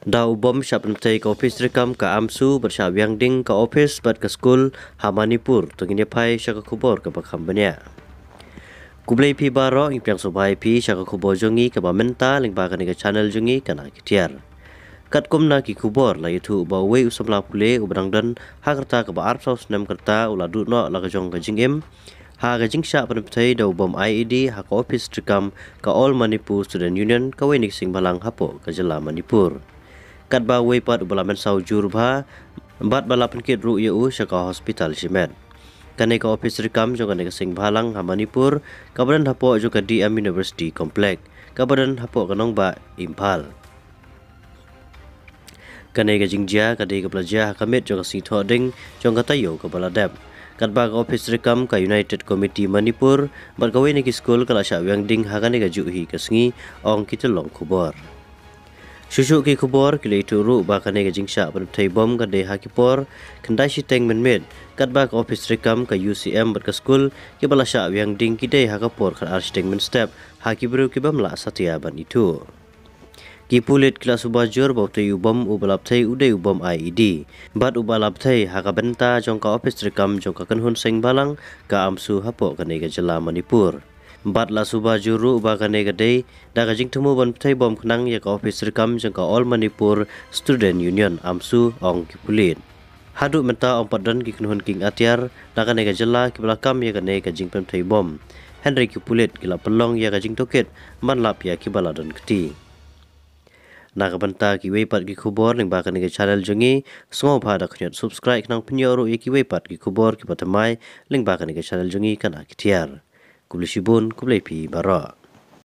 Dau bom syap pentai ke ofis rekam ke AMSU bersab yang ding ke ofis bat ke skul ha Manipur tungin pai syaka kubor ke bakam benya. Kublai pi baro ing piang sobai pi syaka kubor jongi ke bamenta ling bakan ke channel jongi kana kitiar. Kat kumna ki kubor la itu bawe usam la pule ubrang dan ha kerta ke ba arsaus nem kerta ula dut no la ke jong ke jingim. Ha ke jing syap pentai dau bom IED ha ke ofis rekam ke All Manipur Student Union ke wenik sing balang hapo ke jela Manipur. Kat ba wei pat ubalaman sau jurba bat balapan kit ru yu syaka hospital simet kane ka office rekam jong kane sing balang ha Manipur kabadan hapo juga DM University Complex kabadan hapo kanong ba Impal kane ka jingjia kade ka pelajar kamit jong si thoding jong ka tayo ka baladap kat ba ka office rekam ka United Committee Manipur bat ka wei ni ki school kala sya yang ding ha kane ka juhi ka sngi ong kitelong kubor. Susuk ki kubor kile itu ru ba kane ke jingsha pentai bom ka de hakipor kendai siteng menmet kat ba ka office rekam ka UCM bat ka school ki bala sya yang ding ki de hakapor kan architect men step hakibru ki bamla satya ban itu ki pulit kelas ubajur ba tu bom ubalap thai ude bom IED bat ubalap thai hakabenta jong ka office rekam jong ka kanhun seng balang ka AMSU hapo kane ke jela Manipur. Bat la suba juru ba kane gade da ka jing temu ban thai bom khnang ya ka office rekam jang ka All Manipur Student Union AMSU ong ki pulit hadu menta ong padan ki knhun king atiar da kane ka jela ki belakam ya kane ka jing pem thai bom Henry ki pulit ki la pelong ya ka jing toket man lap ya ki baladan kti na ka banta ki wei pat ki khubor ning ba kane ka channel jongi sngo bha da khnyat subscribe knang pnyo ro ya ki wei pat ki khubor ki patamai ling ba kane ka channel jongi kana ki tiar Kublai Shibun, Kublai Pi Bara.